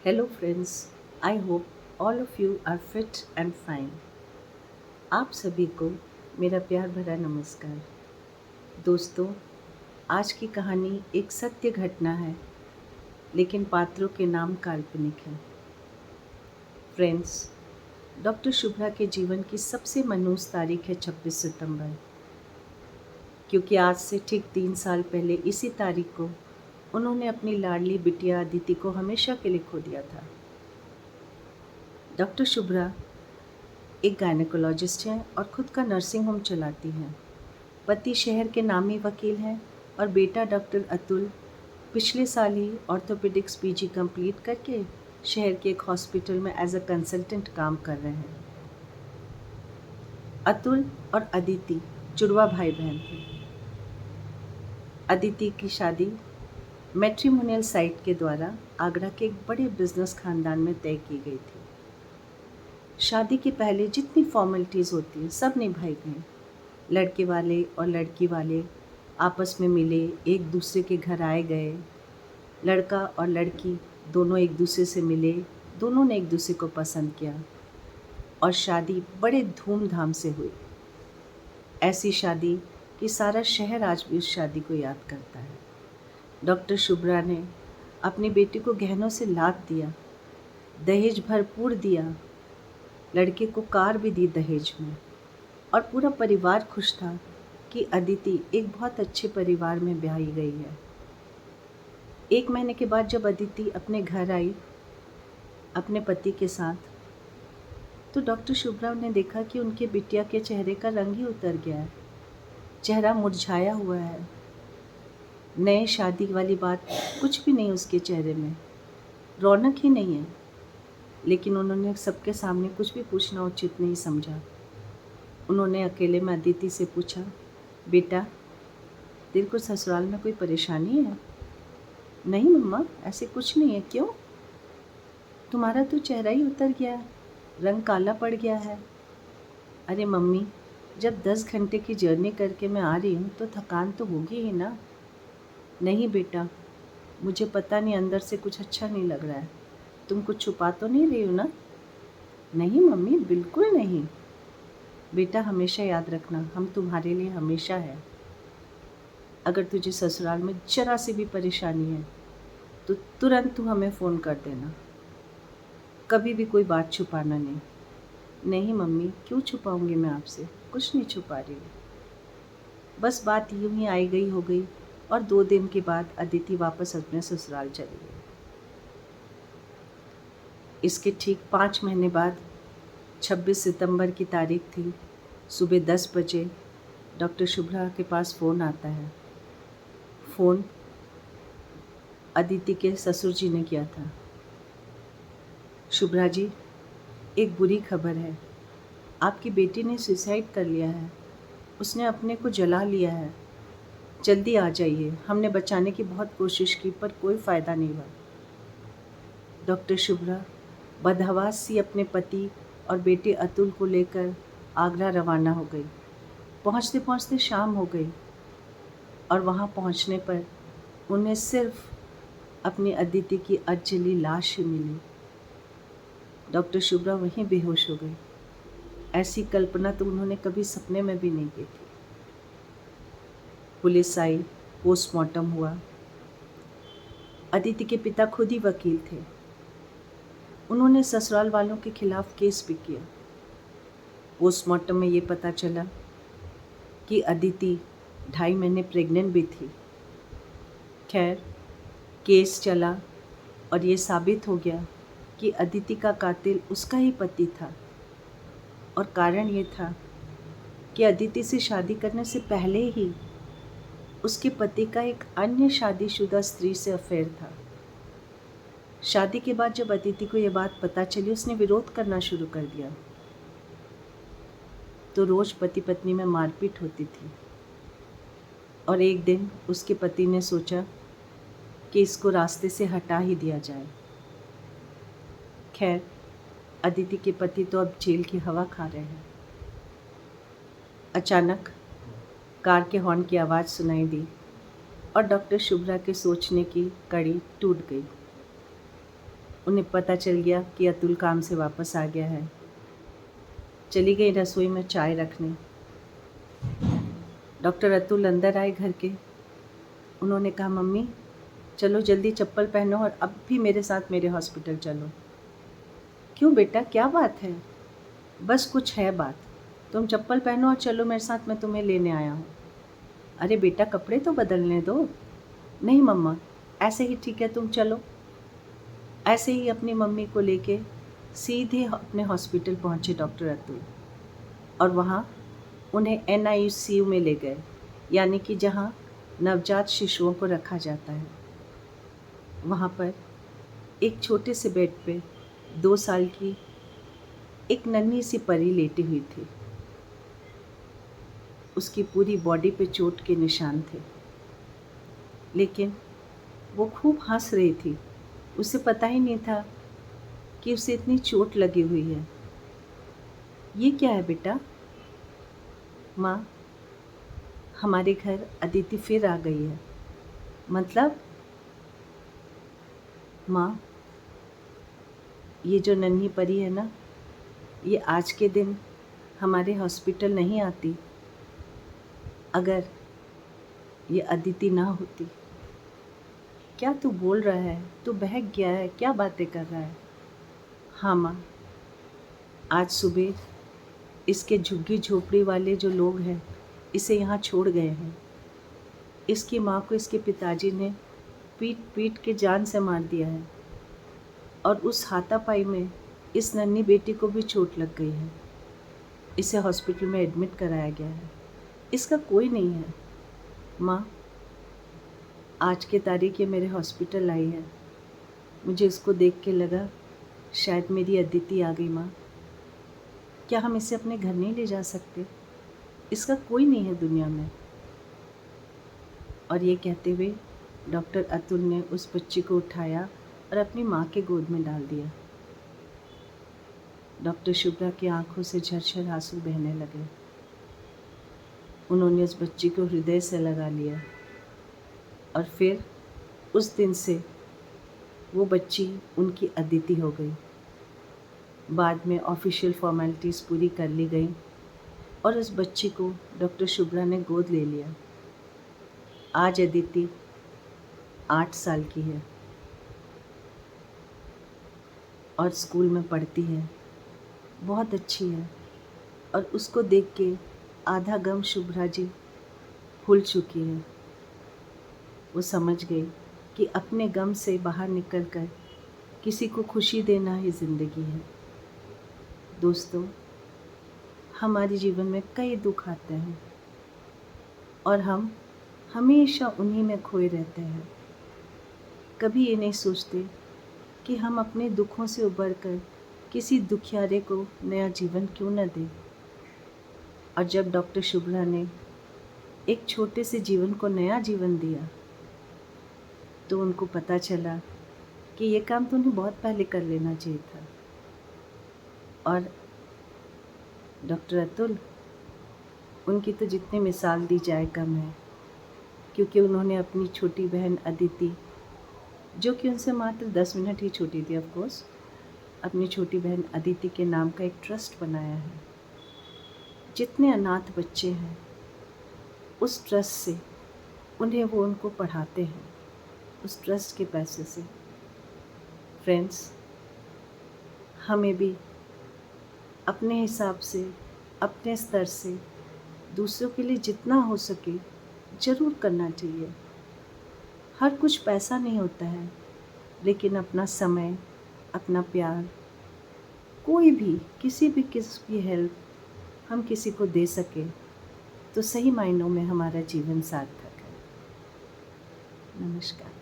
Hello, friends. I hope all of you are fit and fine. आप सभी को मेरा प्यार भरा नमस्कार। दोस्तों, आज की कहानी एक सत्य घटना है, लेकिन पात्रों के नाम काल्पनिक हैं। फ्रेंड्स, डॉक्टर शुभ्रा के जीवन की सबसे मनहूस तारीख है 26 सितंबर, क्योंकि आज से ठीक 3 साल पहले इसी तारीख को उन्होंने अपनी लाडली बिटिया अदिति को हमेशा के लिए खो दिया था। डॉक्टर शुभ्रा एक गायनेकोलॉजिस्ट हैं और खुद का नर्सिंग होम चलाती हैं। पति शहर के नामी वकील हैं और बेटा डॉक्टर अतुल पिछले साल ही ऑर्थोपेडिक्स पीजी कंप्लीट करके शहर के एक हॉस्पिटल में एज अ कंसल्टेंट काम कर रहे हैं। अतुल और अदिति जुड़वा भाई बहन थे। अदिति की शादी मैट्रिमोनियल साइट के द्वारा आगरा के एक बड़े बिजनेस खानदान में तय की गई थी। शादी के पहले जितनी फॉर्मेलिटीज़ होती हैं सब निभाई गई। लड़के वाले और लड़की वाले आपस में मिले, एक दूसरे के घर आए गए। लड़का और लड़की दोनों एक दूसरे से मिले, दोनों ने एक दूसरे को पसंद किया और शादी बड़े धूमधाम से हुई। ऐसी शादी कि सारा शहर आज भी उस शादी को याद करता है। डॉक्टर शुभ्रा ने अपनी बेटी को गहनों से लाद दिया, दहेज भरपूर दिया, लड़के को कार भी दी दहेज में, और पूरा परिवार खुश था कि अदिति एक बहुत अच्छे परिवार में ब्याही गई है। 1 महीने के बाद जब अदिति अपने घर आई अपने पति के साथ, तो डॉक्टर शुभ्रा ने देखा कि उनके बिटिया के चेहरे का रंग ही उतर गया है। चेहरा मुरझाया हुआ है। नए शादी वाली बात कुछ भी नहीं उसके चेहरे में, रौनक ही नहीं है। लेकिन उन्होंने सबके सामने कुछ भी पूछना उचित नहीं समझा। उन्होंने अकेले में अदिति से पूछा, बेटा, तेरे को ससुराल में कोई परेशानी है? नहीं मम्मा, ऐसे कुछ नहीं है। क्यों? तुम्हारा तो चेहरा ही उतर गया है, रंग काला पड़ गया है। अरे मम्मी, जब 10 घंटे की जर्नी करके मैं आ रही हूँ तो थकान तो होगी ही ना। नहीं बेटा, मुझे पता नहीं, अंदर से कुछ अच्छा नहीं लग रहा है। तुम कुछ छुपा तो नहीं रही हो ना? नहीं मम्मी, बिल्कुल नहीं। बेटा, हमेशा याद रखना, हम तुम्हारे लिए हमेशा है। अगर तुझे ससुराल में जरा सी भी परेशानी है तो तुरंत तू हमें फ़ोन कर देना। कभी भी कोई बात छुपाना नहीं। नहीं मम्मी, क्यों छुपाऊंगी मैं आपसे? कुछ नहीं छुपा रही हूँ। बस बात यूं ही आई गई हो गई और 2 दिन के बाद अदिति वापस अपने ससुराल चली गई। इसके ठीक 5 महीने बाद 26 सितंबर की तारीख थी। सुबह 10 बजे डॉक्टर शुभ्रा के पास फ़ोन आता है। फ़ोन अदिति के ससुर जी ने किया था। शुभ्रा जी, एक बुरी खबर है। आपकी बेटी ने सुसाइड कर लिया है। उसने अपने को जला लिया है। जल्दी आ जाइए। हमने बचाने की बहुत कोशिश की पर कोई फ़ायदा नहीं हुआ। डॉक्टर शुभ्रा बदहवास सी अपने पति और बेटे अतुल को लेकर आगरा रवाना हो गई। पहुंचते पहुंचते शाम हो गई और वहां पहुंचने पर उन्हें सिर्फ अपनी अदिति की अधजली लाश ही मिली। डॉक्टर शुभ्रा वहीं बेहोश हो गई। ऐसी कल्पना तो उन्होंने कभी सपने में भी नहीं की थी। पुलिस आई, पोस्टमार्टम हुआ। अदिति के पिता खुद ही वकील थे। उन्होंने ससुराल वालों के खिलाफ केस भी किया। पोस्टमार्टम में ये पता चला कि अदिति 2.5 महीने प्रेग्नेंट भी थी। खैर, केस चला और ये साबित हो गया कि अदिति का कातिल उसका ही पति था। और कारण ये था कि अदिति से शादी करने से पहले ही उसके पति का एक अन्य शादीशुदा स्त्री से अफेयर था। शादी के बाद जब अदिति को यह बात पता चली, उसने विरोध करना शुरू कर दिया। तो रोज़ पति पत्नी में मारपीट होती थी। और एक दिन उसके पति ने सोचा कि इसको रास्ते से हटा ही दिया जाए। खैर, अदिति के पति तो अब जेल की हवा खा रहे हैं। अचानक कार के हॉर्न की आवाज़ सुनाई दी और डॉक्टर शुभ्रा के सोचने की कड़ी टूट गई। उन्हें पता चल गया कि अतुल काम से वापस आ गया है। चली गई रसोई में चाय रखने। डॉक्टर अतुल अंदर आए घर के। उन्होंने कहा, मम्मी चलो जल्दी चप्पल पहनो और अब भी मेरे साथ मेरे हॉस्पिटल चलो। क्यों बेटा, क्या बात है? बस कुछ है बात। तुम चप्पल पहनो और चलो मेरे साथ, मैं तुम्हें लेने आया हूँ। अरे बेटा, कपड़े तो बदलने दो। नहीं मम्मा, ऐसे ही ठीक है, तुम चलो। ऐसे ही अपनी मम्मी को लेके सीधे अपने हॉस्पिटल पहुँचे डॉक्टर अतुल, और वहाँ उन्हें NICU में ले गए, यानी कि जहाँ नवजात शिशुओं को रखा जाता है। वहाँ पर एक छोटे से बेड पे 2 साल की एक नन्ही सी परी लेटी हुई थी। उसकी पूरी बॉडी पे चोट के निशान थे, लेकिन वो खूब हंस रही थी। उसे पता ही नहीं था कि उसे इतनी चोट लगी हुई है। ये क्या है बेटा? माँ, हमारे घर अदिति फिर आ गई है। मतलब? माँ, ये जो नन्ही परी है ना, ये आज के दिन हमारे हॉस्पिटल नहीं आती अगर ये अदिति ना होती। क्या तू बोल रहा है? तू बहक गया है? क्या बातें कर रहा है? हाँ माँ, आज सुबह इसके झुग्गी झोपड़ी वाले जो लोग हैं इसे यहाँ छोड़ गए हैं। इसकी माँ को इसके पिताजी ने पीट पीट के जान से मार दिया है, और उस हाथापाई में इस नन्ही बेटी को भी चोट लग गई है। इसे हॉस्पिटल में एडमिट कराया गया है। इसका कोई नहीं है। माँ, आज के तारीख ये मेरे हॉस्पिटल आई है। मुझे इसको देख के लगा शायद मेरी अदिति आ गई। माँ, क्या हम इसे अपने घर नहीं ले जा सकते? इसका कोई नहीं है दुनिया में। और ये कहते हुए डॉक्टर अतुल ने उस बच्ची को उठाया और अपनी माँ के गोद में डाल दिया। डॉक्टर शुभ्रा की आंखों से झरझर आंसू बहने लगे। उन्होंने उस बच्ची को हृदय से लगा लिया, और फिर उस दिन से वो बच्ची उनकी अदिति हो गई। बाद में ऑफिशियल फॉर्मेलिटीज़ पूरी कर ली गई और उस बच्ची को डॉक्टर शुभ्रा ने गोद ले लिया। आज अदिति 8 साल की है और स्कूल में पढ़ती है। बहुत अच्छी है, और उसको देख के आधा गम शुभ्रा जी भूल चुकी है। वो समझ गई कि अपने गम से बाहर निकलकर किसी को खुशी देना ही ज़िंदगी है। दोस्तों, हमारे जीवन में कई दुख आते हैं और हम हमेशा उन्हीं में खोए रहते हैं। कभी ये नहीं सोचते कि हम अपने दुखों से उबरकर किसी दुखियारे को नया जीवन क्यों न दें। और जब डॉक्टर शुभ्रा ने एक छोटे से जीवन को नया जीवन दिया, तो उनको पता चला कि ये काम तो उन्हें बहुत पहले कर लेना चाहिए था। और डॉक्टर अतुल, उनकी तो जितनी मिसाल दी जाए कम है, क्योंकि उन्होंने अपनी छोटी बहन अदिति, जो कि उनसे मात्र 10 मिनट ही छोटी थी ऑफ कोर्स, अपनी छोटी बहन अदिति के नाम का एक ट्रस्ट बनाया है। जितने अनाथ बच्चे हैं, उस ट्रस्ट से वो उनको पढ़ाते हैं, उस ट्रस्ट के पैसे से। फ्रेंड्स, हमें भी अपने हिसाब से, अपने स्तर से दूसरों के लिए जितना हो सके ज़रूर करना चाहिए। हर कुछ पैसा नहीं होता है, लेकिन अपना समय, अपना प्यार, कोई भी किसी की हेल्प हम किसी को दे सके तो सही मायनों में हमारा जीवन सार्थक है। नमस्कार।